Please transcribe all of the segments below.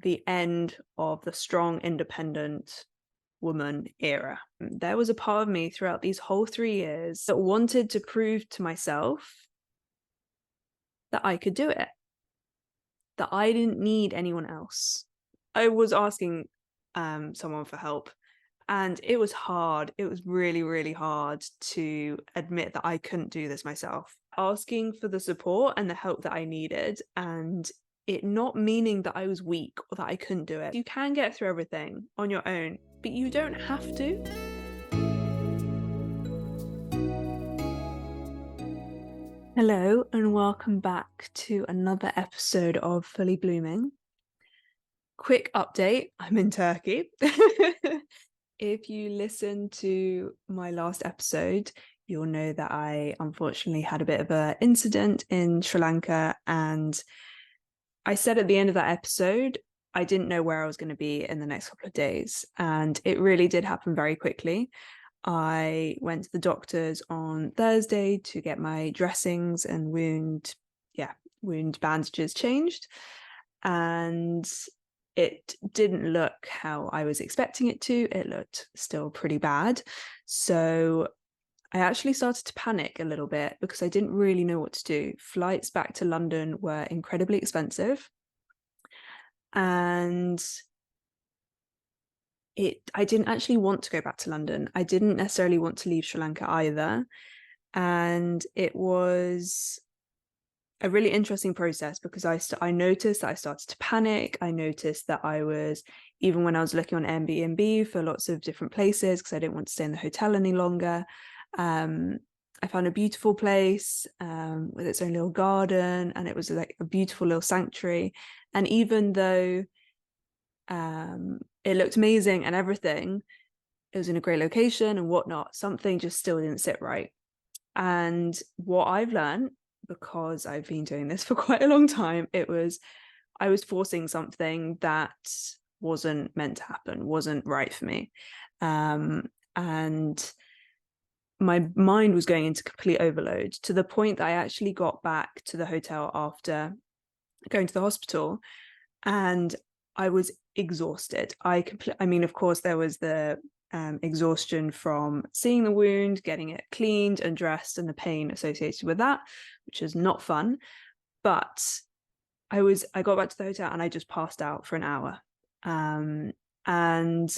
the end of the strong, independent woman era. There was a part of me throughout these whole 3 years that wanted to prove to myself that I could do it, that I didn't need anyone else. I was asking someone for help, and it was hard. It was really, really hard to admit that I couldn't do this myself. Asking for the support and the help that I needed, and it not meaning that I was weak or that I couldn't do it. You can get through everything on your own, but you don't have to. Hello, and welcome back to another episode of Fully Blooming. Quick update, I'm in Turkey. If you listen to my last episode, you'll know that I unfortunately had a bit of an incident in Sri Lanka, and I said at the end of that episode, I didn't know where I was going to be in the next couple of days, and it really did happen very quickly. I went to the doctors on Thursday to get my dressings and wound bandages changed, and it didn't look how I was expecting it to. It looked still pretty bad. So I actually started to panic a little bit because I didn't really know what to do. Flights back to London were incredibly expensive. And I didn't actually want to go back to London. I didn't necessarily want to leave Sri Lanka either. And it was a really interesting process because I noticed that I started to panic. I noticed that I was, even when I was looking on Airbnb for lots of different places because I didn't want to stay in the hotel any longer, I found a beautiful place with its own little garden, and it was like a beautiful little sanctuary. And even though it looked amazing and everything, it was in a great location and whatnot, something just still didn't sit right. And what I've learned, because I've been doing this for quite a long time, I was forcing something that wasn't meant to happen, wasn't right for me. And my mind was going into complete overload to the point that I actually got back to the hotel after going to the hospital, and I was exhausted. I mean, of course, there was the exhaustion from seeing the wound, getting it cleaned and dressed, and the pain associated with that, which is not fun. But I got back to the hotel and I just passed out for an hour. And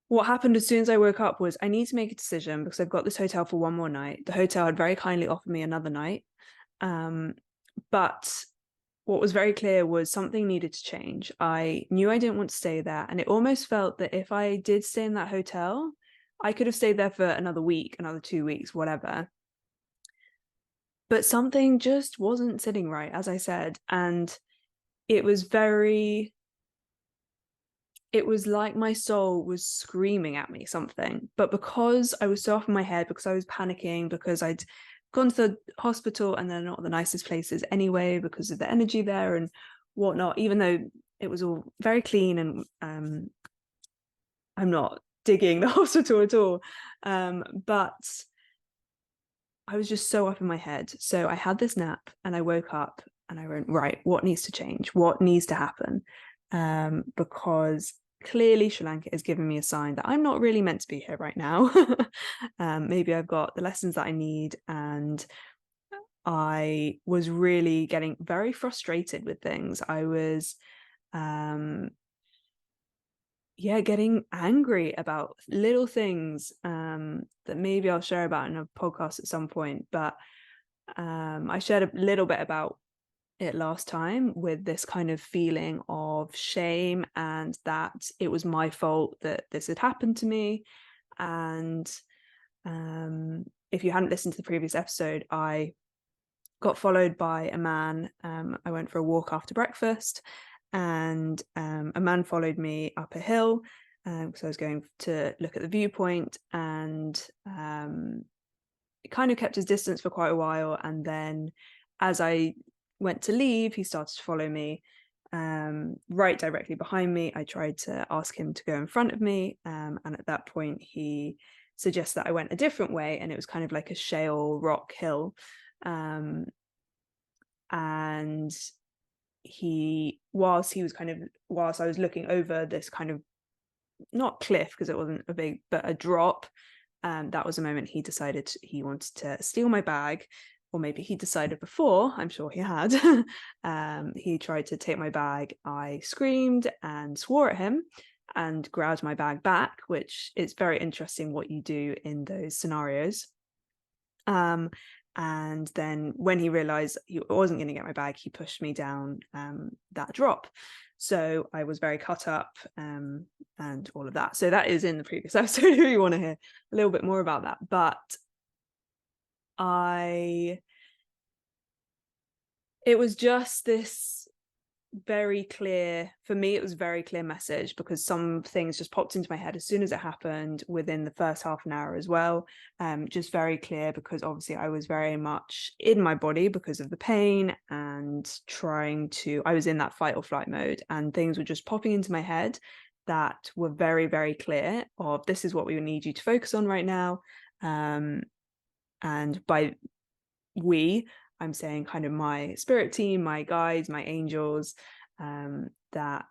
what happened as soon as I woke up was I need to make a decision because I've got this hotel for one more night. The hotel had very kindly offered me another night. But what was very clear was something needed to change. I knew I didn't want to stay there. And it almost felt that if I did stay in that hotel, I could have stayed there for another week, another 2 weeks, whatever. But something just wasn't sitting right, as I said. And it was like my soul was screaming at me something. But because I was so off in my head, because I was panicking, because I'd gone to the hospital and they're not the nicest places anyway because of the energy there and whatnot, even though it was all very clean, and I'm not digging the hospital at all, but I was just so up in my head. So I had this nap and I woke up and I went, right, what needs to change? What needs to happen? Because clearly Sri Lanka is giving me a sign that I'm not really meant to be here right now. Maybe I've got the lessons that I need, and I was really getting very frustrated with things. I was getting angry about little things that maybe I'll share about in a podcast at some point. But I shared a little bit about it last time, with this kind of feeling of shame and that it was my fault that this had happened to me. And if you hadn't listened to the previous episode, I got followed by a man. I went for a walk after breakfast, and a man followed me up a hill because I was going to look at the viewpoint, and it kind of kept his distance for quite a while. And then as I went to leave, he started to follow me right directly behind me. I tried to ask him to go in front of me, and at that point he suggests that I went a different way, and it was kind of like a shale rock hill, and whilst I was looking over this kind of, not cliff because it wasn't a big, but a drop, that was the moment he decided he wanted to steal my bag. Or maybe he decided before, I'm sure he had. He tried to take my bag. I screamed and swore at him and grabbed my bag back, which is very interesting what you do in those scenarios. And then when he realized he wasn't going to get my bag, he pushed me down that drop. So I was very cut up and all of that. So that is in the previous episode if you want to hear a little bit more about that. But it was just this very clear, for me, it was a very clear message, because some things just popped into my head as soon as it happened within the first half an hour as well. Just very clear, because obviously I was very much in my body because of the pain and I was in that fight or flight mode, and things were just popping into my head that were very, very clear of, this is what we need you to focus on right now. And by I'm saying kind of my spirit team, my guides, my angels, that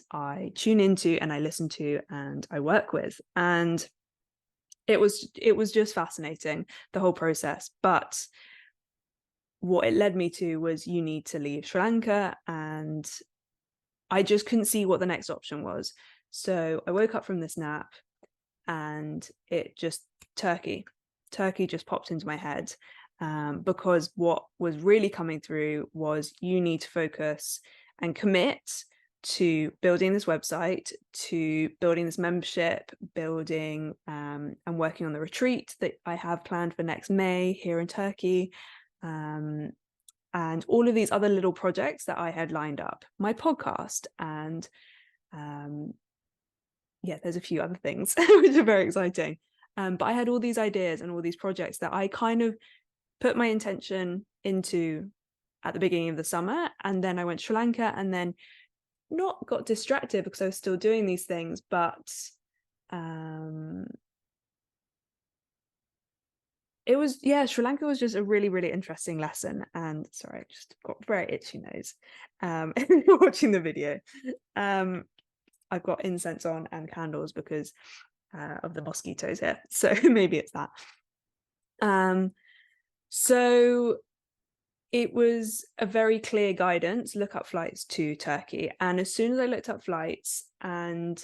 I tune into and I listen to and I work with. And it was just fascinating, the whole process. But what it led me to was, you need to leave Sri Lanka. And I just couldn't see what the next option was. So I woke up from this nap and it just, Turkey just popped into my head. Because what was really coming through was, you need to focus and commit to building this website, to building this membership, building and working on the retreat that I have planned for next May here in Turkey, and all of these other little projects that I had lined up, my podcast, and there's a few other things which are very exciting. But I had all these ideas and all these projects that I kind of put my intention into at the beginning of the summer, and then I went to Sri Lanka, and then not got distracted because I was still doing these things, but it was, Sri Lanka was just a really, really interesting lesson. And sorry, I just got a very itchy nose if you're watching the video. I've got incense on and candles because of the mosquitoes here, so maybe it's that. So it was a very clear guidance, look up flights to Turkey. And as soon as I looked up flights, and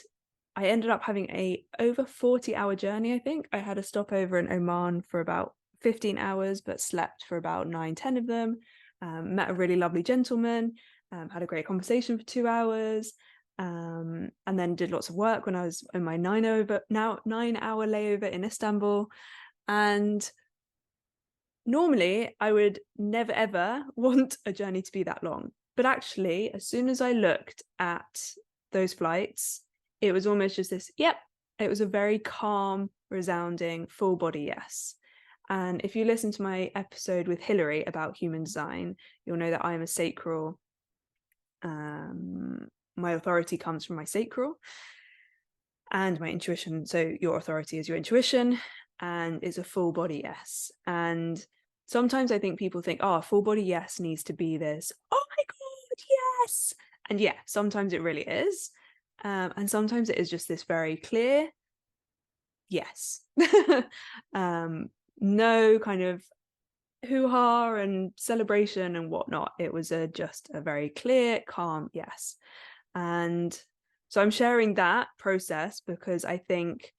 I ended up having a over 40-hour journey, I think. I had a stopover in Oman for about 15 hours, but slept for about 9-10 of them. Met a really lovely gentleman, had a great conversation for 2 hours, and then did lots of work when I was in my 9-hour layover in Istanbul. And normally I would never ever want a journey to be that long, but actually as soon as I looked at those flights, it was almost just this, it was a very calm, resounding, full body yes. And if you listen to my episode with Hilary about human design, you'll know that I am a sacral. My authority comes from my sacral and my intuition. So your authority is your intuition, and it's a full body yes. And sometimes I think people think, a full body yes needs to be this, oh my God, yes. And sometimes it really is. And sometimes it is just this very clear yes. No kind of hoo-ha and celebration and whatnot. It was just a very clear, calm yes. And so I'm sharing that process because I think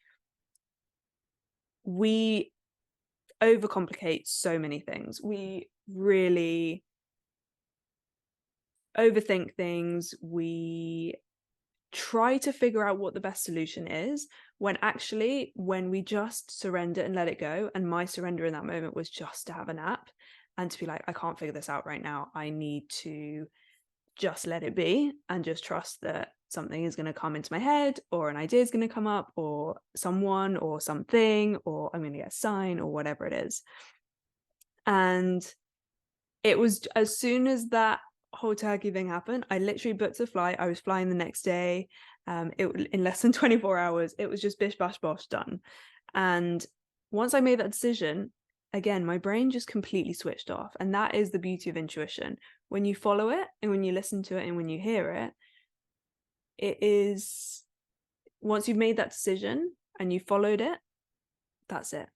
we overcomplicate so many things. We really overthink things. We try to figure out what the best solution is, when actually, when we just surrender and let it go, and my surrender in that moment was just to have a nap and to be like, I can't figure this out right now. I need to just let it be and just trust that something is going to come into my head, or an idea is going to come up, or someone or something, or I'm going to get a sign, or whatever it is. And it was, as soon as that whole Turkey thing happened, I literally booked a flight. I was flying the next day. In less than 24 hours, it was just bish bash bosh done. And once I made that decision, again, my brain just completely switched off. And that is the beauty of intuition. When you follow it and when you listen to it and when you hear it, it is, once you've made that decision and you followed it, that's it.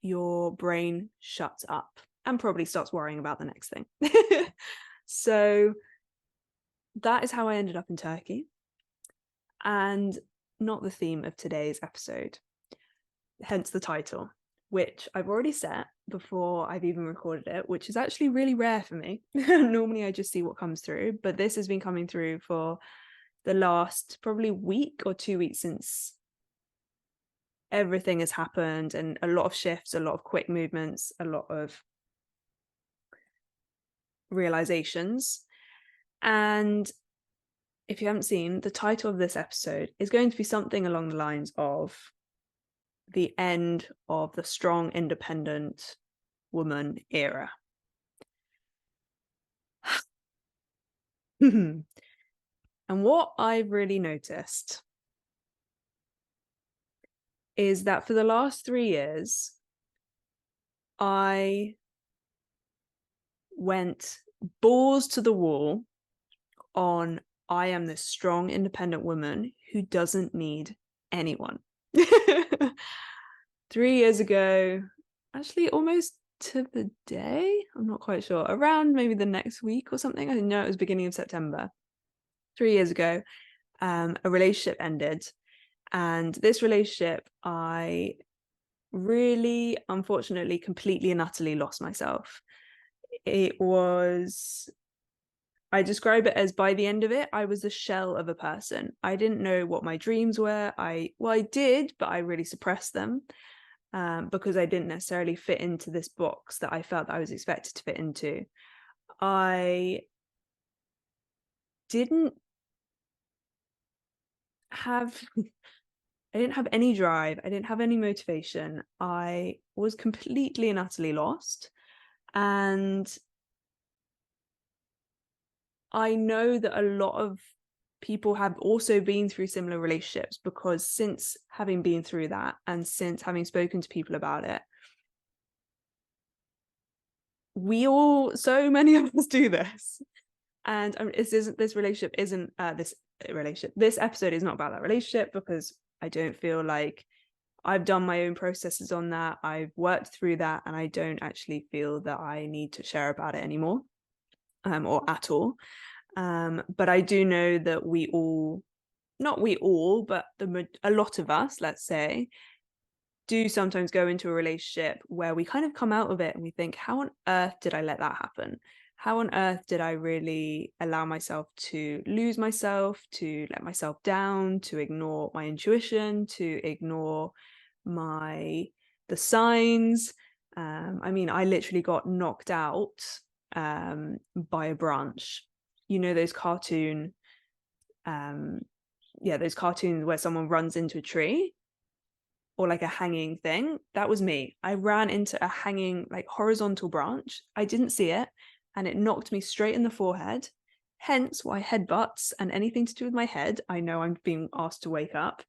Your brain shuts up and probably starts worrying about the next thing. So that is how I ended up in Turkey, and not the theme of today's episode, hence the title, which I've already set before I've even recorded it, which is actually really rare for me. Normally I just see what comes through, but this has been coming through for the last probably week or 2 weeks since everything has happened, and a lot of shifts, a lot of quick movements, a lot of realizations. And if you haven't seen, the title of this episode is going to be something along the lines of the end of the strong, independent woman era. And what I've really noticed is that for the last 3 years, I went balls to the wall on I am this strong, independent woman who doesn't need anyone. 3 years ago, actually almost to the day, I'm not quite sure, around maybe the next week or something. I know it was beginning of September. 3 years ago, a relationship ended. And this relationship, I really, unfortunately, completely and utterly lost myself. It was, I describe it as, by the end of it, I was a shell of a person. I didn't know what my dreams were. I did, but I really suppressed them because I didn't necessarily fit into this box that I felt that I was expected to fit into. I didn't have any drive. I didn't have any motivation. I was completely and utterly lost. And I know that a lot of people have also been through similar relationships, because since having been through that and since having spoken to people about it, so many of us do this. And this episode is not about that relationship, because I don't feel like I've done my own processes on that. I've worked through that, and I don't actually feel that I need to share about it anymore, or at all. But I do know that but a lot of us, let's say, do sometimes go into a relationship where we kind of come out of it and we think, how on earth did I let that happen? How on earth did I really allow myself to lose myself, to let myself down, to ignore my intuition, to ignore the signs? I literally got knocked out by a branch. You know, those cartoons where someone runs into a tree, or like a hanging thing. That was me. I ran into a hanging, like, horizontal branch. I didn't see it, and it knocked me straight in the forehead. Hence why headbutts and anything to do with my head, I know I'm being asked to wake up,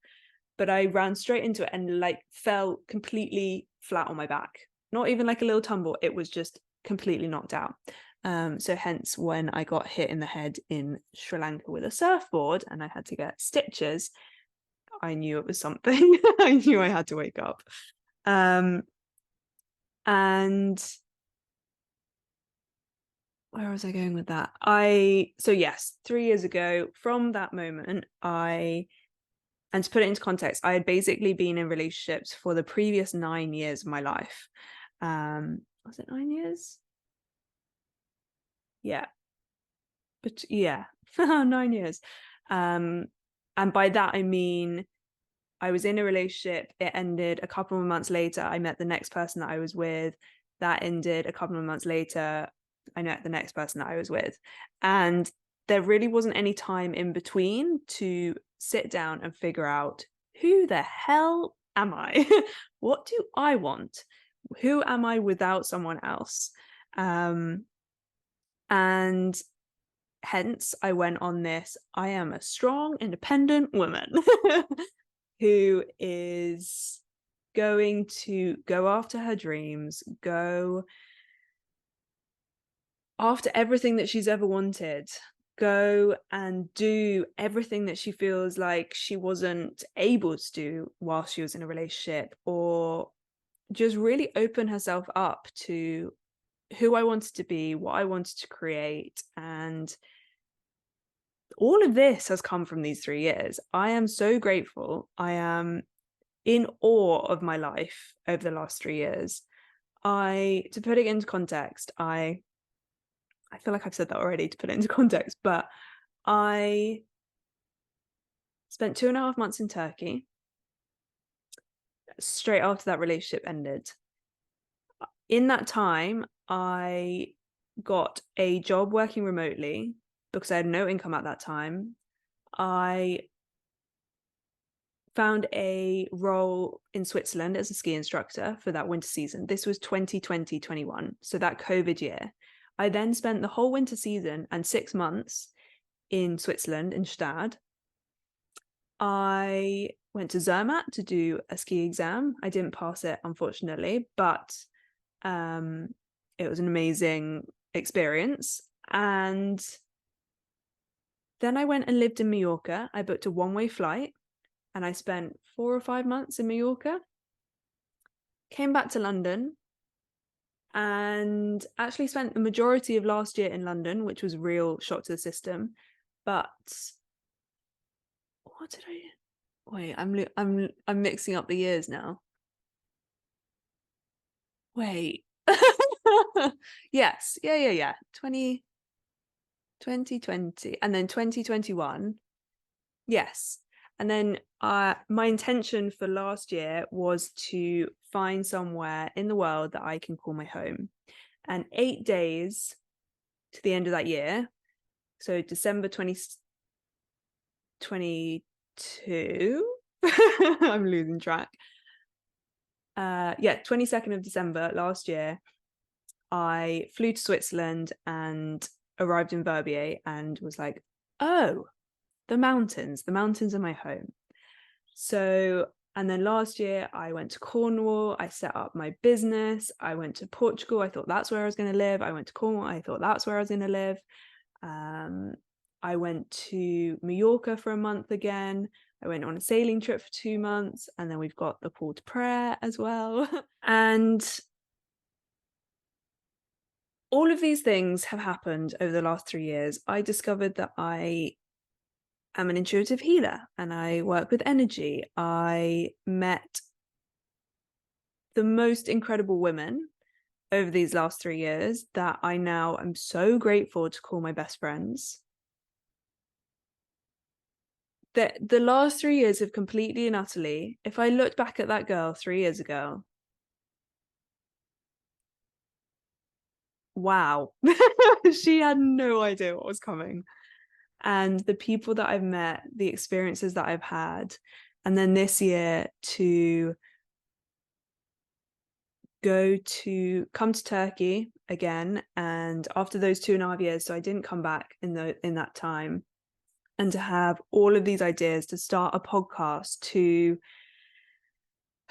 but I ran straight into it and like fell completely flat on my back. Not even like a little tumble. It was just completely knocked out. So hence when I got hit in the head in Sri Lanka with a surfboard and I had to get stitches, I knew it was something. I knew I had to wake up. And where was I going with that? So yes, 3 years ago, from that moment, and to put it into context, I had basically been in relationships for the previous 9 years of my life. Was it 9 years? Yeah. But yeah, 9 years. And by that, I mean, I was in a relationship, it ended. A couple of months later, I met the next person that I was with. That ended. A couple of months later, I met the next person that I was with. And there really wasn't any time in between to sit down and figure out, who the hell am I? What do I want? Who am I without someone else? And hence I went on this, I am a strong, independent woman who is going to go after her dreams, go after everything that she's ever wanted, go and do everything that she feels like she wasn't able to do while she was in a relationship, or just really open herself up to who I wanted to be, what I wanted to create. And all of this has come from these 3 years. I am so grateful. I am in awe of my life over the last 3 years. To put it into context, I feel like I've said that already, to put it into context, but I spent 2.5 months in Turkey straight after that relationship ended. In that time, I got a job working remotely because I had no income at that time. I found a role in Switzerland as a ski instructor for that winter season. This was 2020-21, so that COVID year. I then spent the whole winter season and 6 months in Switzerland, in Stade. I went to Zermatt to do a ski exam. I didn't pass it, unfortunately, but it was an amazing experience. And then I went and lived in Mallorca. I booked a one-way flight and I spent 4 or 5 months in Mallorca. Came back to London and actually spent the majority of last year in London, which was a real shock to the system. But what did I... Wait, I'm mixing up the years now. Wait. Yes. Yeah. 2020 and then 2021. Yes. And then my intention for last year was to find somewhere in the world that I can call my home. And 8 days to the end of that year, so December 2022, I'm losing track. 22nd of December last year, I flew to Switzerland and arrived in Verbier and was like, oh, the mountains are my home. So, and then last year I went to Cornwall, I set up my business, I went to Portugal, I thought that's where I was going to live. I went to Cornwall, I thought that's where I was going to live. I went to Mallorca for a month again. I went on a sailing trip for 2 months, and then we've got the call to prayer as well. And all of these things have happened over the last 3 years. I discovered that I am an intuitive healer and I work with energy. I met the most incredible women over these last 3 years that I now am so grateful to call my best friends. The last 3 years have completely and utterly, if I looked back at that girl 3 years ago, wow, she had no idea what was coming. And the people that I've met, the experiences that I've had, and then this year to come to Turkey again, and after those 2.5 years, so I didn't come back in that time, and to have all of these ideas, to start a podcast, to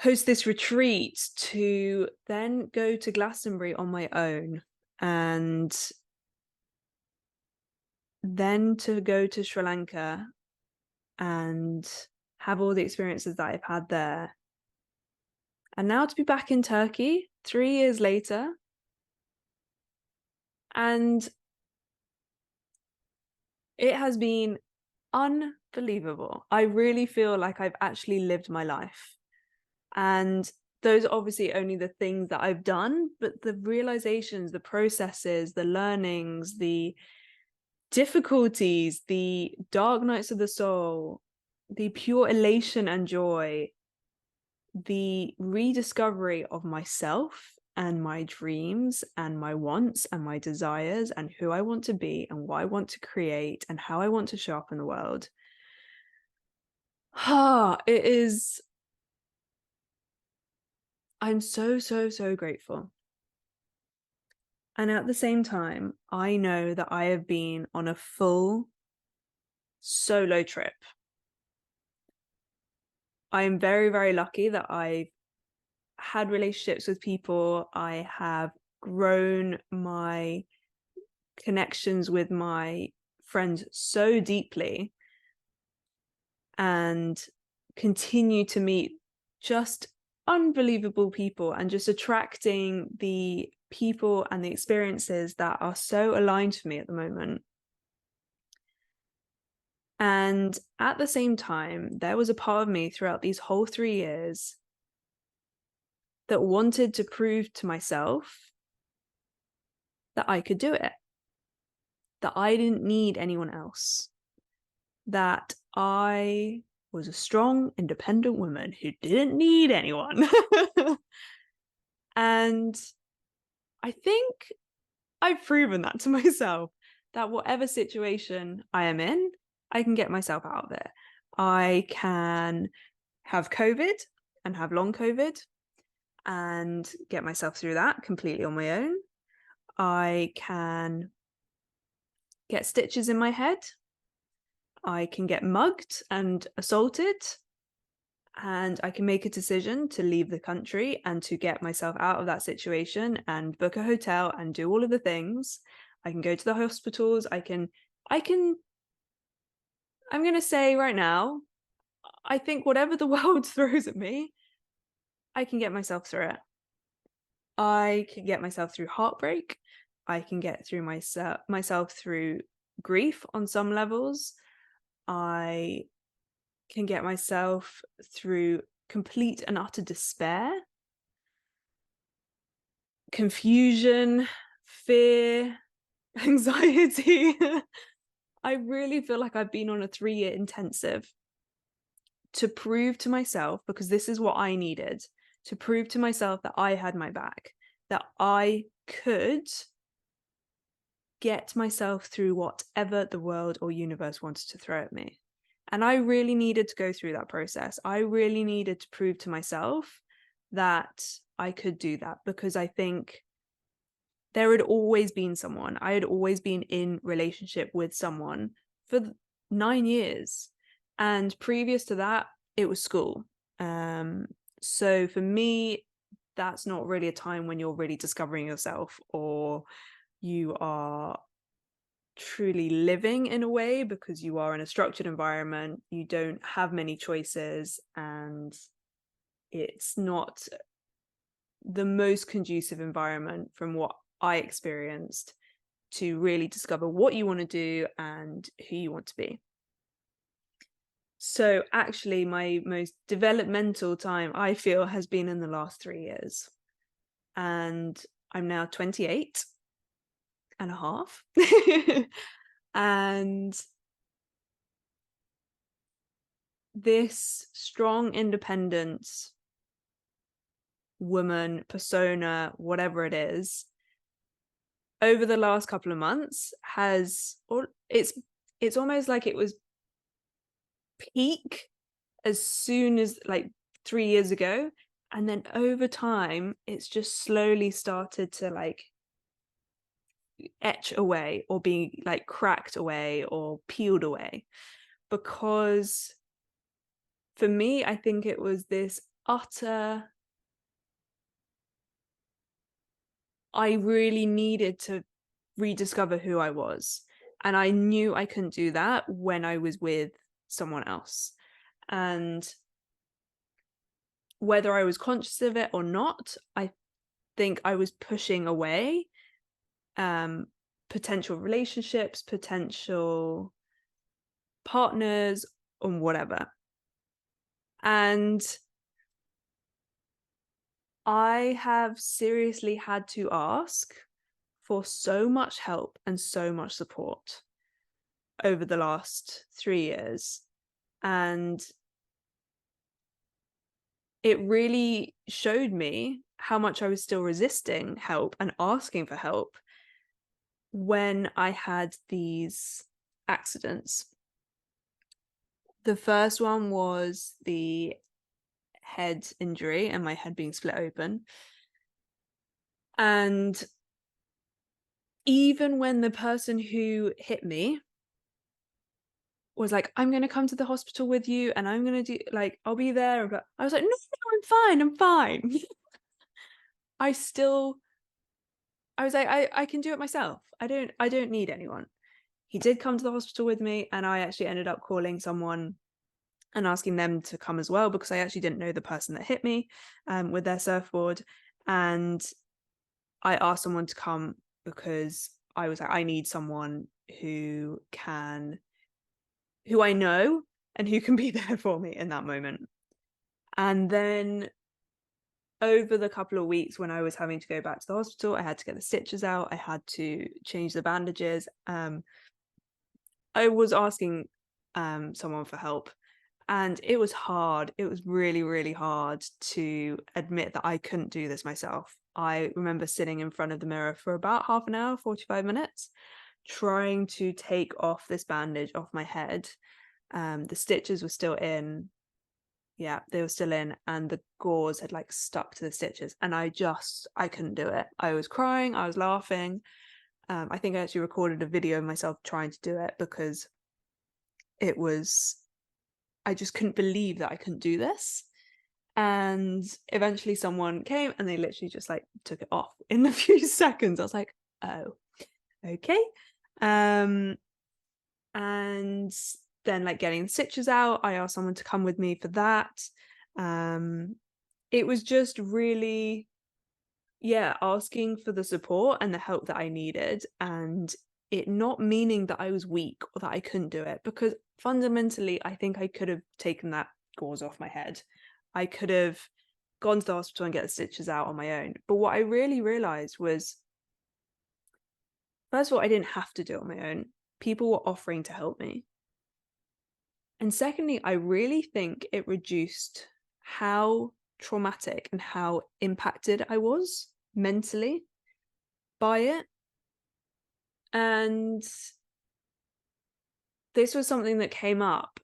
host this retreat, to then go to Glastonbury on my own, and then to go to Sri Lanka and have all the experiences that I've had there. And now to be back in Turkey 3 years later. And it has been unbelievable. I really feel like I've actually lived my life. And those are obviously only the things that I've done, but the realizations, the processes, the learnings, the difficulties, the dark nights of the soul, the pure elation and joy, the rediscovery of myself and my dreams and my wants and my desires and who I want to be and what I want to create and how I want to show up in the world. It is... I'm so grateful. And at the same time, I know that I have been on a full solo trip. I am very lucky that I had relationships with people. I have grown my connections with my friends so deeply, and continue to meet just unbelievable people, and just attracting the people and the experiences that are so aligned for me at the moment. And at the same time, there was a part of me throughout these whole 3 years that wanted to prove to myself that I could do it, that I didn't need anyone else, that I was a strong, independent woman who didn't need anyone. And I think I've proven that to myself, that whatever situation I am in, I can get myself out of it. I can have COVID and have long COVID and get myself through that completely on my own. I can get stitches in my head. I can get mugged and assaulted, and I can make a decision to leave the country and to get myself out of that situation and book a hotel and do all of the things. I can go to the hospitals. I'm going to say right now, I think whatever the world throws at me, I can get myself through it. I can get myself through heartbreak. I can get through myself through grief on some levels. I can get myself through complete and utter despair, confusion, fear, anxiety. I really feel like I've been on a 3-year intensive to prove to myself, because this is what I needed, to prove to myself that I had my back, that I could get myself through whatever the world or universe wanted to throw at me. And I really needed to go through that process. I really needed to prove to myself that I could do that, because I think there had always been someone. I had always been in relationship with someone for 9 years. And previous to that, it was school. So for me, that's not really a time when you're really discovering yourself, or you are truly living in a way, because you are in a structured environment, you don't have many choices, and it's not the most conducive environment from what I experienced to really discover what you want to do and who you want to be. So actually my most developmental time, I feel, has been in the last 3 years. And I'm now 28 and a half. And this strong, independent woman persona, whatever it is, over the last couple of months it's almost like it was peak as soon as like 3 years ago, and then over time it's just slowly started to like etch away, or be like cracked away or peeled away. Because for me, I think it was this utter, I really needed to rediscover who I was, and I knew I couldn't do that when I was with someone else. And whether I was conscious of it or not, I think I was pushing away potential relationships, potential partners, and whatever. And I have seriously had to ask for so much help and so much support over the last 3 years. And it really showed me how much I was still resisting help and asking for help when I had these accidents. The first one was the head injury and my head being split open. And even when the person who hit me was like, I'm going to come to the hospital with you and I'm going to do, like, I'll be there, I was like, no, I'm fine. was like, I can do it myself. I don't need anyone. He did come to the hospital with me, and I actually ended up calling someone and asking them to come as well, because I actually didn't know the person that hit me with their surfboard. And I asked someone to come because I was like, I need someone who I know and who can be there for me in that moment. And then over the couple of weeks when I was having to go back to the hospital, I had to get the stitches out, I had to change the bandages. I was asking someone for help, and it was hard. It was really, really hard to admit that I couldn't do this myself. I remember sitting in front of the mirror for about half an hour, 45 minutes, trying to take off this bandage off my head. The stitches were still in. Yeah, they were still in, and the gauze had like stuck to the stitches, and I couldn't do it. I was crying, I was laughing. I think I actually recorded a video of myself trying to do it, because I just couldn't believe that I couldn't do this. And eventually someone came and they literally just like took it off in a few seconds. I was like, oh, okay. And then like getting the stitches out, I asked someone to come with me for that. It was just really, asking for the support and the help that I needed, and it not meaning that I was weak or that I couldn't do it, because fundamentally I think I could have taken that gauze off my head. I could have gone to the hospital and get the stitches out on my own. But what I really realized was, first of all, I didn't have to do it on my own. People were offering to help me. And secondly, I really think it reduced how traumatic and how impacted I was mentally by it. And this was something that came up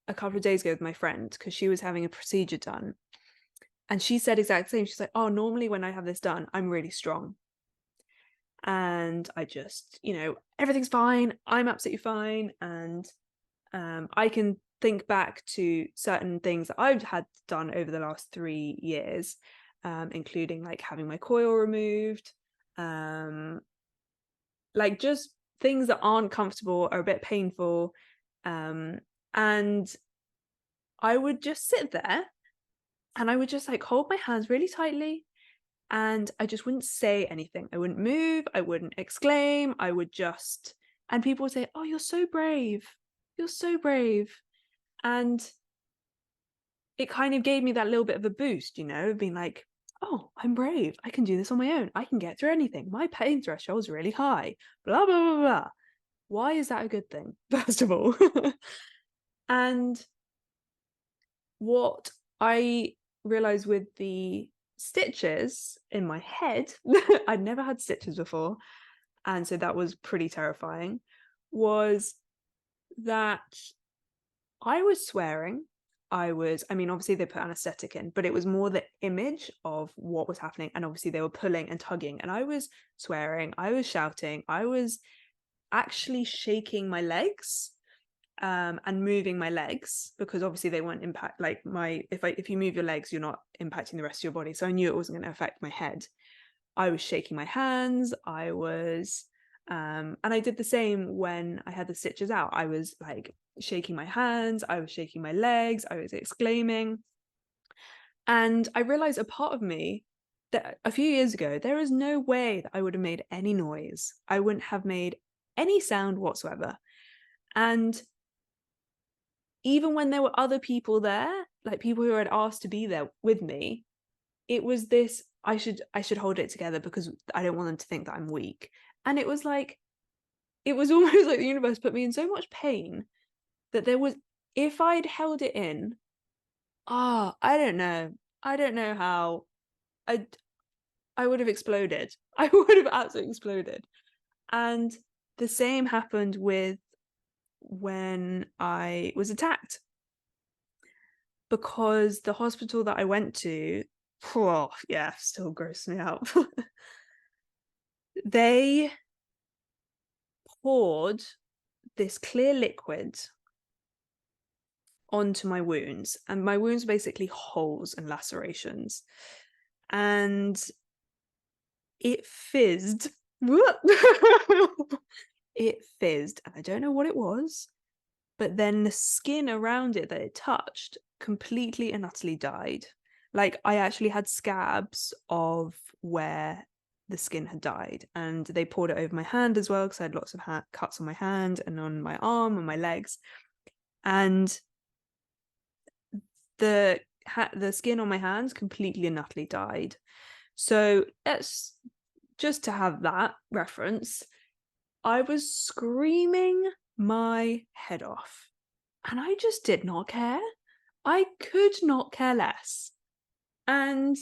a couple of days ago with my friend, because she was having a procedure done. And she said exactly the same. She's like, oh, normally when I have this done, I'm really strong. And I just, everything's fine. I'm absolutely fine. And I can think back to certain things that I've had done over the last 3 years, including like having my coil removed, like just things that aren't comfortable, are a bit painful. And I would just sit there and I would just like hold my hands really tightly, and I just wouldn't say anything. I wouldn't move, I wouldn't exclaim, I would just, and people would say, oh, you're so brave. You're so brave. And it kind of gave me that little bit of a boost, being like, oh, I'm brave. I can do this on my own. I can get through anything. My pain threshold is really high. Blah, blah, blah, blah. Why is that a good thing, first of all? And what I realized with the stitches in my head, I'd never had stitches before, and so that was pretty terrifying, was that I was swearing. Obviously they put anesthetic in, but it was more the image of what was happening. And obviously they were pulling and tugging, and I was swearing, I was shouting, I was actually shaking my legs and moving my legs, because obviously they won't impact, like if you move your legs, you're not impacting the rest of your body. So I knew it wasn't going to affect my head. I was shaking my hands. I was and I did the same when I had the stitches out. I was like shaking my hands, I was shaking my legs, I was exclaiming. And I realized a part of me that a few years ago, there is no way that I would have made any noise. I wouldn't have made any sound whatsoever. And even when there were other people there, like people who had asked to be there with me, it was this, I should hold it together because I don't want them to think that I'm weak. And it was like, it was almost like the universe put me in so much pain that there was, if I'd held it in, I don't know how, I would have exploded. I would have absolutely exploded. And the same happened with when I was attacked, because the hospital that I went to, still grossed me out. They poured this clear liquid onto my wounds, and my wounds are basically holes and lacerations. And it fizzed. It fizzed, and I don't know what it was, but then the skin around it that it touched completely and utterly died. Like, I actually had scabs of where the skin had died, and they poured it over my hand as well, because I had lots of cuts on my hand and on my arm and my legs, and the skin on my hands completely and utterly died. So that's just to have that reference. I was screaming my head off, and I just did not care. I could not care less. And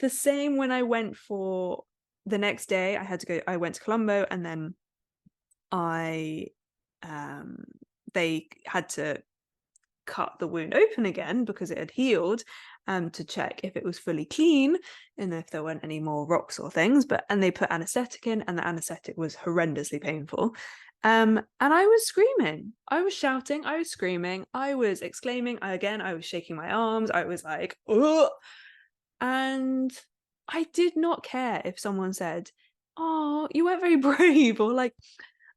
the same when I went for the next day, I went to Colombo, and then they had to cut the wound open again because it had healed, to check if it was fully clean and if there weren't any more rocks or things. And they put anesthetic in, and the anesthetic was horrendously painful. And I was screaming, I was shouting, I was screaming, I was exclaiming. I was shaking my arms. I was like, ugh. And I did not care if someone said, "Oh, you weren't very brave," or like,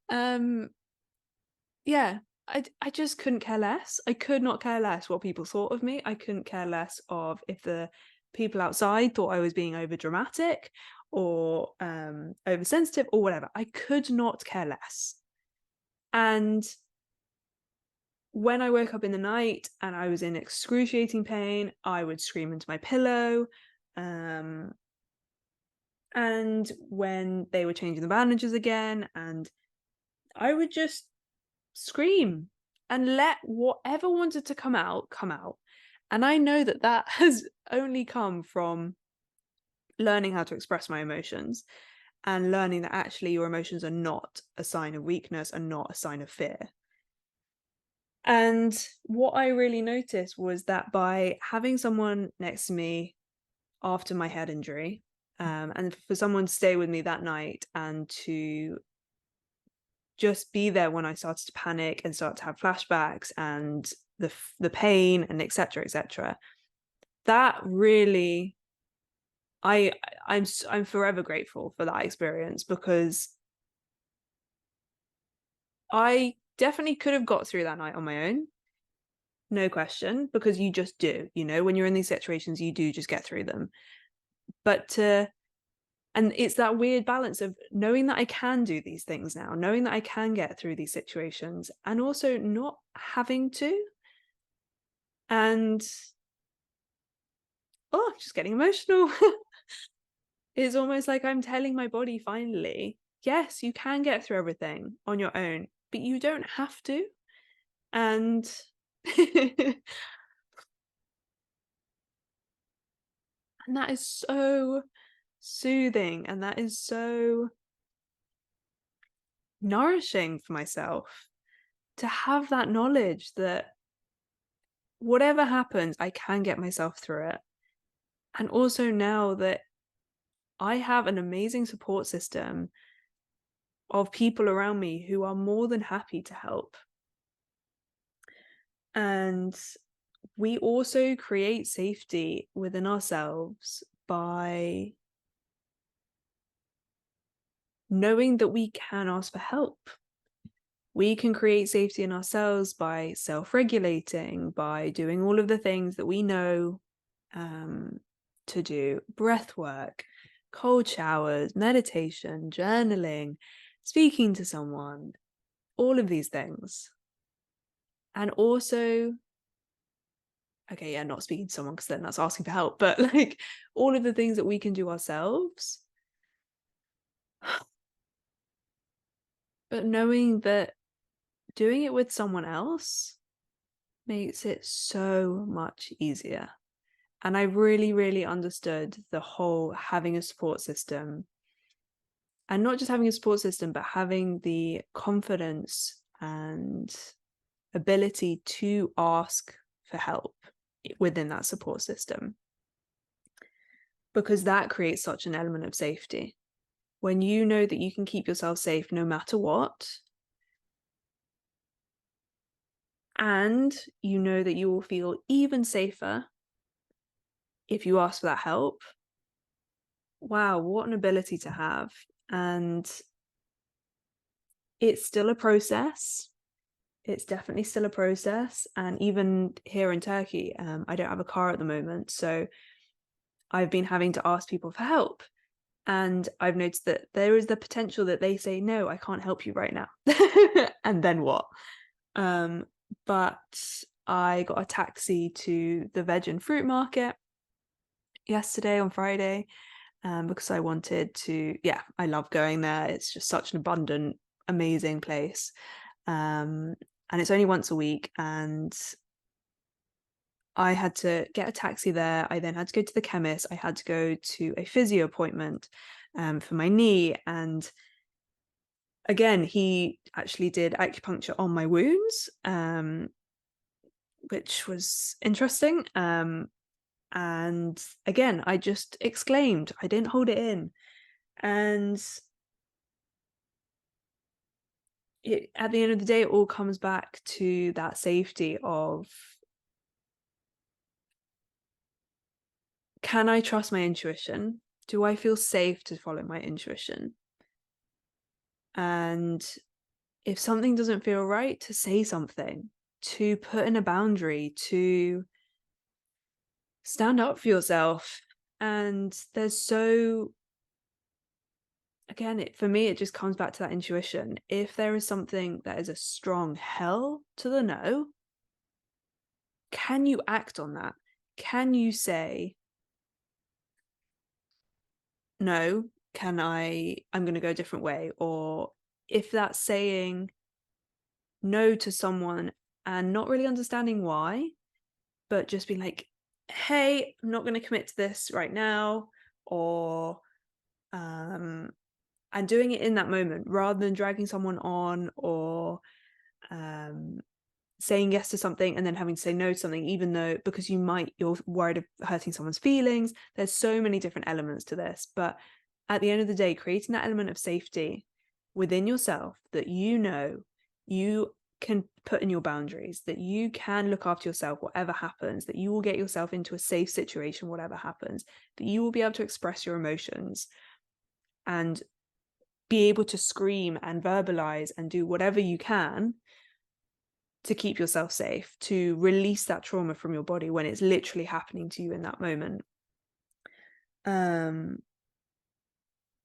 yeah, I just couldn't care less. I could not care less what people thought of me. I couldn't care less of if the people outside thought I was being over dramatic or oversensitive or whatever. I could not care less. And when I woke up in the night and I was in excruciating pain, I would scream into my pillow. And when they were changing the bandages again, and I would just scream and let whatever wanted to come out. And I know that has only come from learning how to express my emotions, and learning that actually your emotions are not a sign of weakness and not a sign of fear. And what I really noticed was that by having someone next to me after my head injury, and for someone to stay with me that night and to just be there when I started to panic and start to have flashbacks and the pain and etc., that really, I'm forever grateful for that experience, because I definitely could have got through that night on my own, no question, because you just do, when you're in these situations, you do just get through them. And it's that weird balance of knowing that I can do these things now, knowing that I can get through these situations, and also not having to. And just getting emotional. It's almost like I'm telling my body finally, yes, you can get through everything on your own, but you don't have to. And and that is so soothing, and that is so nourishing for myself, to have that knowledge that whatever happens, I can get myself through it. And also now that I have an amazing support system of people around me who are more than happy to help. And we also create safety within ourselves by knowing that we can ask for help. We can create safety in ourselves by self-regulating, by doing all of the things that we know to do: breath work, cold showers, meditation, journaling, speaking to someone, all of these things. And also, okay, yeah, not speaking to someone, because then that's asking for help, but like all of the things that we can do ourselves. But knowing that doing it with someone else makes it so much easier. And I really, really understood the whole having a support system, and not just having a support system, but having the confidence and ability to ask for help within that support system, because that creates such an element of safety. When you know that you can keep yourself safe no matter what, and you know that you will feel even safer if you ask for that help, wow, what an ability to have. And it's still a process. It's definitely still a process. And even here in Turkey, I don't have a car at the moment. So I've been having to ask people for help. And I've noticed that there is the potential that they say, no, I can't help you right now. And then what? But I got a taxi to the veg and fruit market yesterday on Friday, because I wanted to, I love going there. It's just such an abundant, amazing place. And it's only once a week, and I had to get a taxi there. I then had to go to the chemist. I had to go to a physio appointment for my knee. And again, he actually did acupuncture on my wounds, which was interesting. And again, I just exclaimed. I didn't hold it in. And at the end of the day, it all comes back to that safety of, can I trust my intuition? Do I feel safe to follow my intuition? And if something doesn't feel right, to say something, to put in a boundary, to stand up for yourself. And again, for me, it just comes back to that intuition. If there is something that is a strong hell to the no, can you act on that? Can you say, no, I'm going to go a different way? Or if that's saying no to someone and not really understanding why, but just being like, hey, I'm not going to commit to this right now, or and doing it in that moment rather than dragging someone on, or saying yes to something and then having to say no to something, even though, because you're worried of hurting someone's feelings. There's so many different elements to this, but at the end of the day, creating that element of safety within yourself, that you can put in your boundaries, that you can look after yourself whatever happens, that you will get yourself into a safe situation whatever happens, that you will be able to express your emotions and be able to scream and verbalize and do whatever you can to keep yourself safe, to release that trauma from your body when it's literally happening to you in that moment.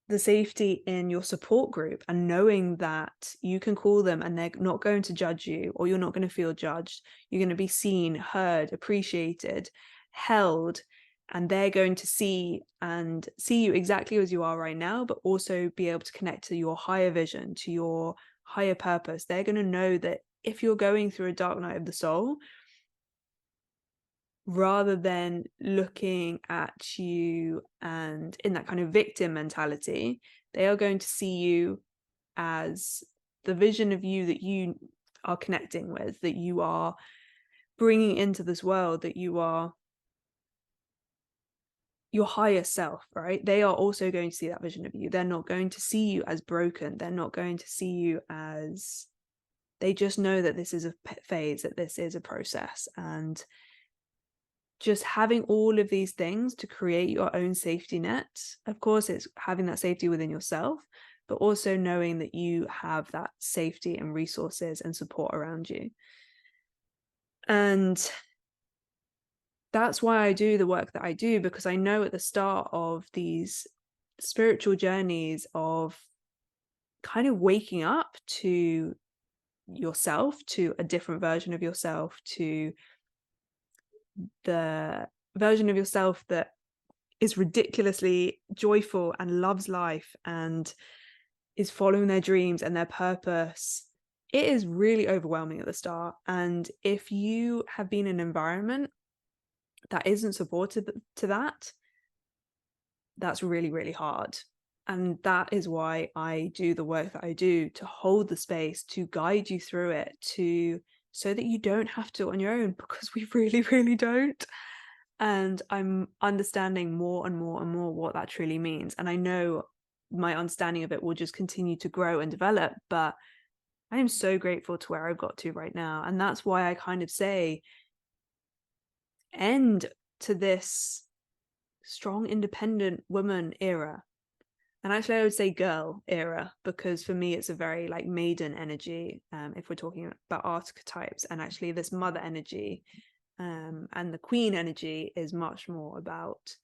The safety in your support group, and knowing that you can call them and they're not going to judge you, or you're not going to feel judged. You're going to be seen, heard, appreciated, held, and they're going to see you exactly as you are right now, but also be able to connect to your higher vision, to your higher purpose. They're going to know that if you're going through a dark night of the soul, rather than looking at you and in that kind of victim mentality, they are going to see you as the vision of you that you are connecting with, that you are bringing into this world, that you are your higher self, right? They are also going to see that vision of you. They're not going to see you as broken. They're not going to see you as, they just know that this is a phase, that this is a process. And just having all of these things to create your own safety net. Of course, it's having that safety within yourself, but also knowing that you have that safety and resources and support around you. And that's why I do the work that I do, because I know at the start of these spiritual journeys of kind of waking up to yourself, to a different version of yourself, to the version of yourself that is ridiculously joyful and loves life and is following their dreams and their purpose, it is really overwhelming at the start. And if you have been in an environment that isn't supportive to that, that's really, really hard. And that is why I do the work that I do, to hold the space, to guide you through it, so that you don't have to on your own, because we really, really don't. And I'm understanding more and more and more what that truly means. And I know my understanding of it will just continue to grow and develop, but I am so grateful to where I've got to right now. And that's why I kind of say, end to this strong, independent woman era. And actually, I would say girl era, because for me, it's a very like maiden energy, if we're talking about archetypes. And actually, this mother energy and the queen energy is much more about,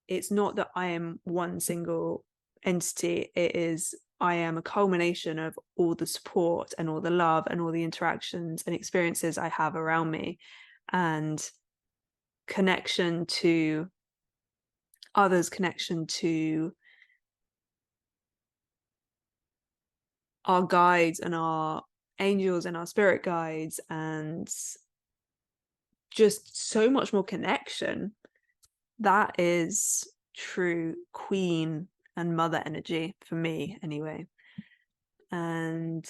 it's not that I am one single entity. It is, I am a culmination of all the support and all the love and all the interactions and experiences I have around me, and connection to others, connection to our guides and our angels and our spirit guides, and just so much more connection. That is true queen and mother energy for me anyway. And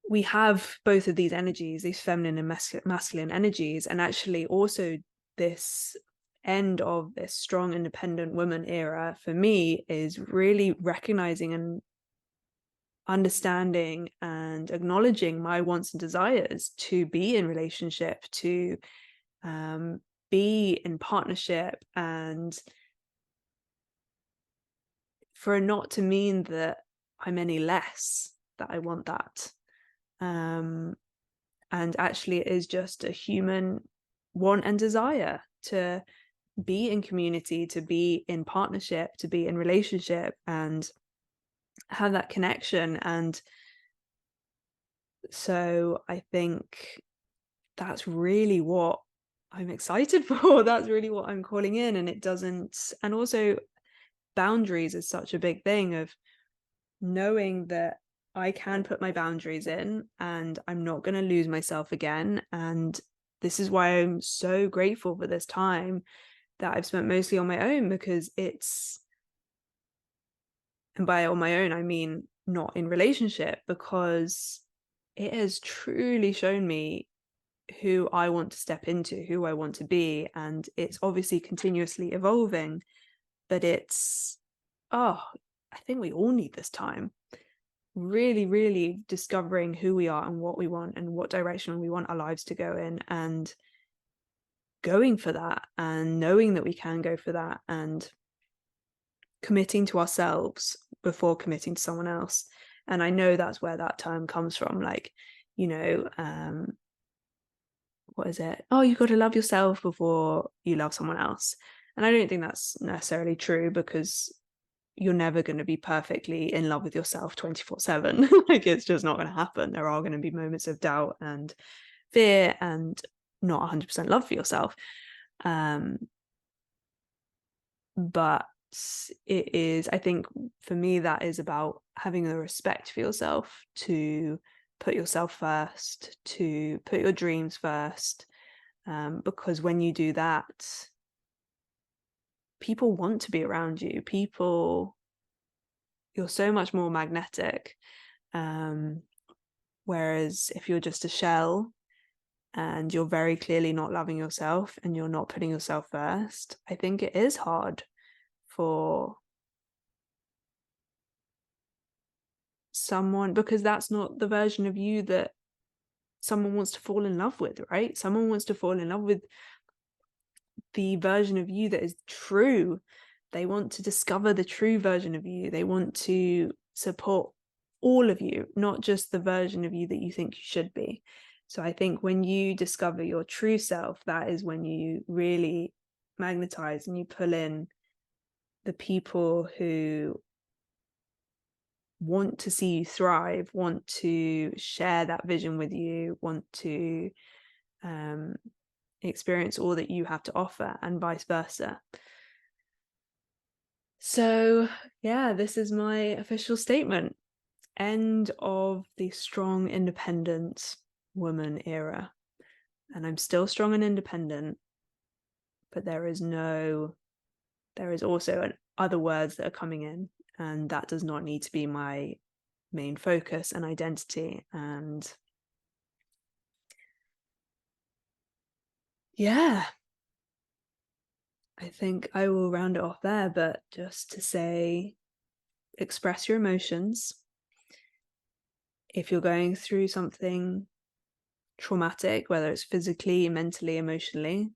we have both of these energies, these feminine and masculine energies, and actually also this end of this strong independent woman era for me is really recognizing and understanding and acknowledging my wants and desires to be in relationship, to be in partnership, and for it not to mean that I'm any less, that I want that. And actually it is just a human want and desire to be in community, to be in partnership, to be in relationship, and have that connection. And so I think that's really what I'm excited for. That's really what I'm calling in. And it doesn't, and also boundaries is such a big thing of knowing that I can put my boundaries in and I'm not going to lose myself again. And this is why I'm so grateful for this time that I've spent mostly on my own, because it's, and by on my own, I mean not in relationship, because it has truly shown me who I want to step into, who I want to be. And it's obviously continuously evolving, but it's, I think we all need this time. Really, really discovering who we are and what we want and what direction we want our lives to go in, and going for that, and knowing that we can go for that, and committing to ourselves before committing to someone else. And I know that's where that term comes from, like, you know, what is it? Oh, you've got to love yourself before you love someone else. And I don't think that's necessarily true, because you're never going to be perfectly in love with yourself 24/7. Like, it's just not going to happen. There are going to be moments of doubt and fear and not 100% love for yourself. But it is, I think for me, that is about having the respect for yourself, to put yourself first, to put your dreams first, because when you do that, people want to be around you. You're so much more magnetic. Whereas if you're just a shell and you're very clearly not loving yourself and you're not putting yourself first, I think it is hard for someone, because that's not the version of you that someone wants to fall in love with, right? Someone wants to fall in love with the version of you that is true. They want to discover the true version of you. They want to support all of you, not just the version of you that you think you should be. So I think when you discover your true self, that is when you really magnetize and you pull in the people who want to see you thrive, want to share that vision with you, want to experience all that you have to offer, and vice versa. So yeah, this is my official statement. End of the strong, independent woman era. And I'm still strong and independent, but there is also other words that are coming in, and that does not need to be my main focus and identity. And yeah, I think I will round it off there, but just to say, express your emotions. If you're going through something traumatic, whether it's physically, mentally, emotionally,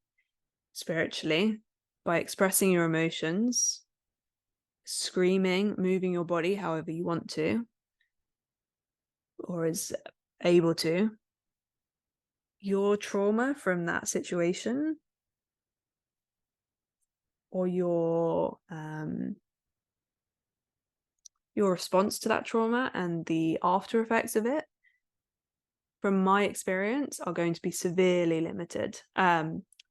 spiritually by expressing your emotions, screaming, moving your body however you want to, or is able to, your trauma from that situation, or your response to that trauma and the after effects of it, from my experience, are going to be severely limited.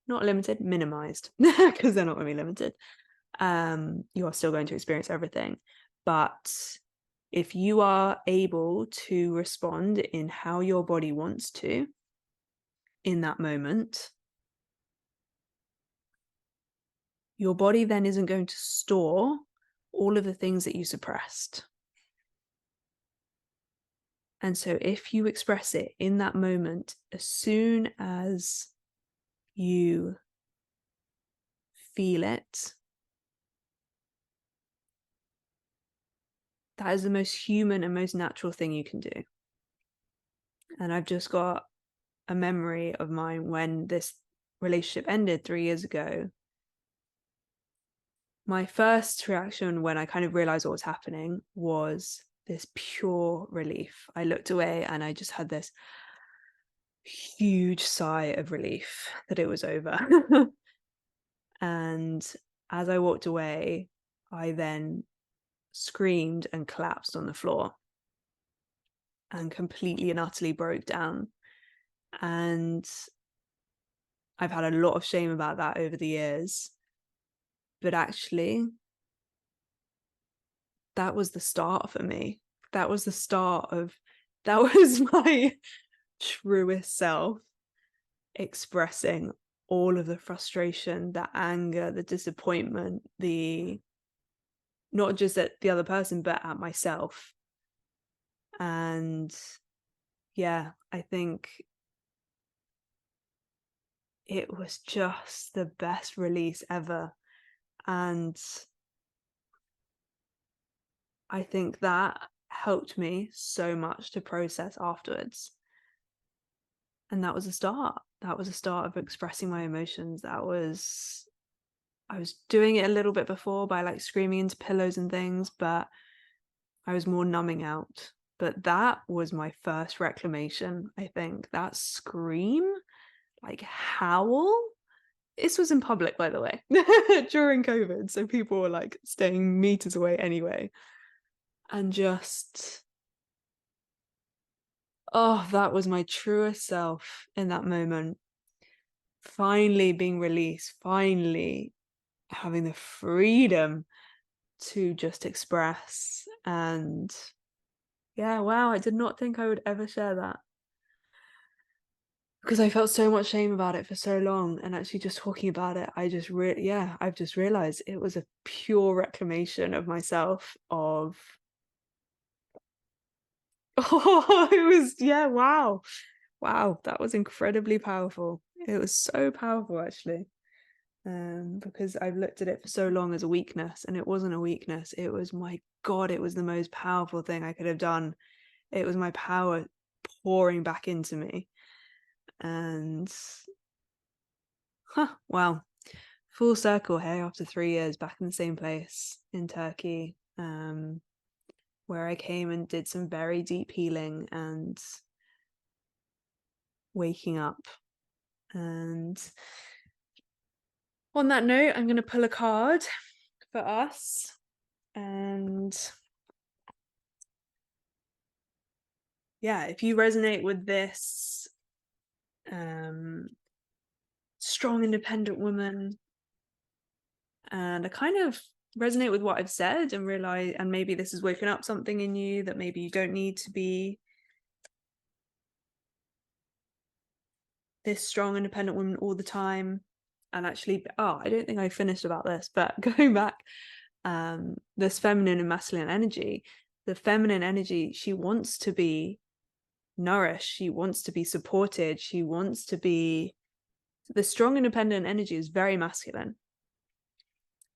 Not limited, minimized, because they're not going to be limited. You are still going to experience everything. But if you are able to respond in how your body wants to in that moment, your body then isn't going to store all of the things that you suppressed. And so if you express it in that moment, as soon as you feel it, that is the most human and most natural thing you can do. And I've just got a memory of mine when this relationship ended 3 years ago. My first reaction when I kind of realized what was happening was this pure relief. I looked away and I just had this huge sigh of relief that it was over. And as I walked away, I then screamed and collapsed on the floor and completely and utterly broke down. And I've had a lot of shame about that over the years. But actually, that was the start for me. That was the start of, that was my truest self expressing all of the frustration, the anger, the disappointment, the, not just at the other person, but at myself. And yeah, I think it was just the best release ever. And I think that helped me so much to process afterwards. And that was a start. That was a start of expressing my emotions. I was doing it a little bit before by like screaming into pillows and things, but I was more numbing out. But that was my first reclamation, I think. That scream, like howl. This was in public, by the way, during COVID. So people were like staying meters away anyway. And just, oh, that was my truest self in that moment. Finally being released, finally having the freedom to just express. And yeah, wow, I did not think I would ever share that, because I felt so much shame about it for so long. And actually just talking about it, I've just realized it was a pure reclamation of myself, of oh, it was, yeah, wow, that was incredibly powerful. It was so powerful, actually. Because I've looked at it for so long as a weakness, and it wasn't a weakness. It was, my God, it was the most powerful thing I could have done. It was my power pouring back into me. And wow, full circle here after 3 years back in the same place in Turkey, where I came and did some very deep healing and waking up. And on that note, I'm going to pull a card for us. And yeah, if you resonate with this strong, independent woman, and I kind of resonate with what I've said and realize, and maybe this has woken up something in you, that maybe you don't need to be this strong, independent woman all the time. And actually, I don't think I finished about this, but going back, this feminine and masculine energy, the feminine energy, she wants to be nourished, she wants to be supported, she wants to be, the strong independent energy is very masculine.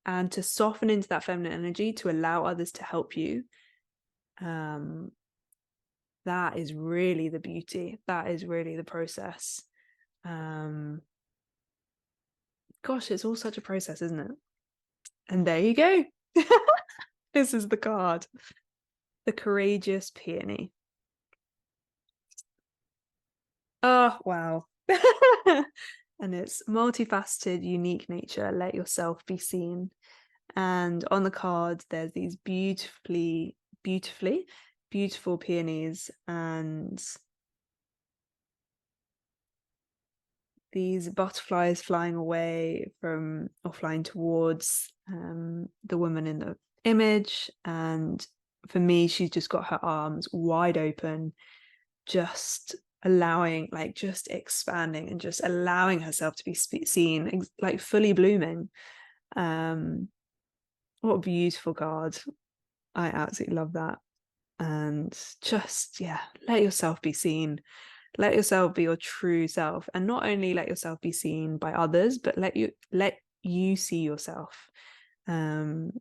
And to soften into that feminine energy, to allow others to help you, that is really the beauty, that is really the process. gosh, it's all such a process, isn't it? And there you go. This is the card. The Courageous Peony. Oh, wow. And it's multifaceted, unique nature. Let yourself be seen. And on the card, there's these beautiful peonies and these butterflies flying away from, or flying towards the woman in the image. And for me, she's just got her arms wide open, just allowing, like, just expanding and just allowing herself to be seen, like fully blooming. What a beautiful card. I absolutely love that. And just, yeah, let yourself be seen. Let yourself be your true self, and not only let yourself be seen by others, but let you see yourself. Embrace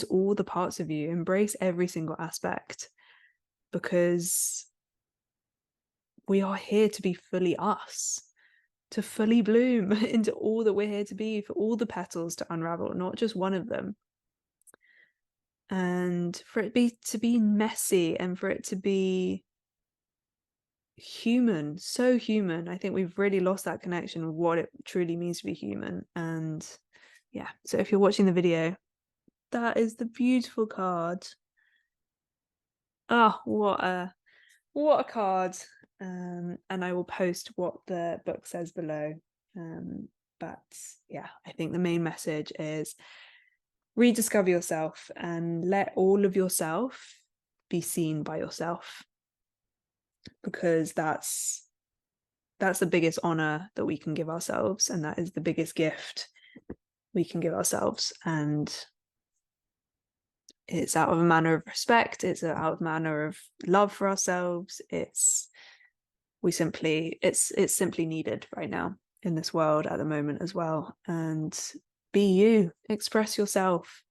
all the parts of you, embrace every single aspect, because we are here to be fully us, to fully bloom into all that we're here to be, for all the petals to unravel, not just one of them. And for it to be messy, and for it to be human, so human. I think we've really lost that connection of what it truly means to be human. And yeah, so if you're watching the video, that is the beautiful card. Oh, what a card. And I will post what the book says below. But yeah, I think the main message is rediscover yourself and let all of yourself be seen by yourself, because that's the biggest honor that we can give ourselves, and that is the biggest gift we can give ourselves. And it's out of a manner of respect, it's out of a manner of love for ourselves. It's simply needed right now in this world at the moment as well. And be you, express yourself,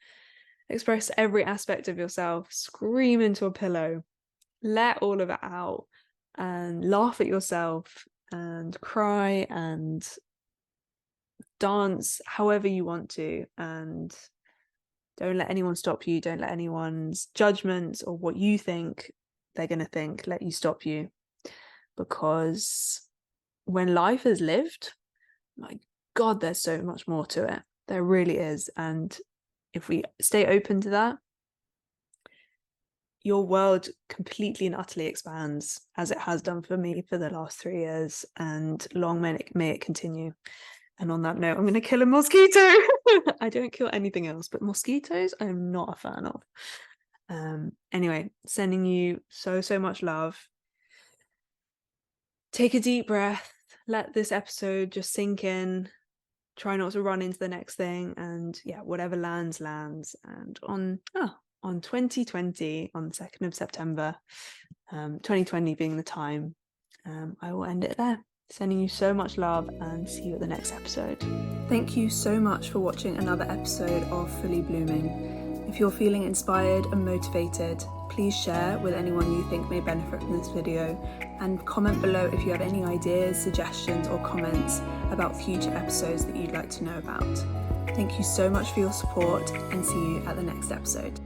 express every aspect of yourself, scream into a pillow, let all of it out, and laugh at yourself and cry and dance however you want to. And don't let anyone stop you. Don't let anyone's judgments or what you think they're going to think let you stop you. Because when life is lived, my God, there's so much more to it. There really is. And if we stay open to that, your world completely and utterly expands, as it has done for me for the last 3 years, and long may it continue. And on that note, I'm going to kill a mosquito. I don't kill anything else, but mosquitoes I'm not a fan of. Anyway, sending you so much love. Take a deep breath, let this episode just sink in, try not to run into the next thing, and yeah, whatever lands. And on 2020, on the 2nd of September, 2020 being the time, I will end it there. Sending you so much love, and see you at the next episode. Thank you so much for watching another episode of Fully Blooming. If you're feeling inspired and motivated, please share with anyone you think may benefit from this video, and comment below if you have any ideas, suggestions or comments about future episodes that you'd like to know about. Thank you so much for your support, and see you at the next episode.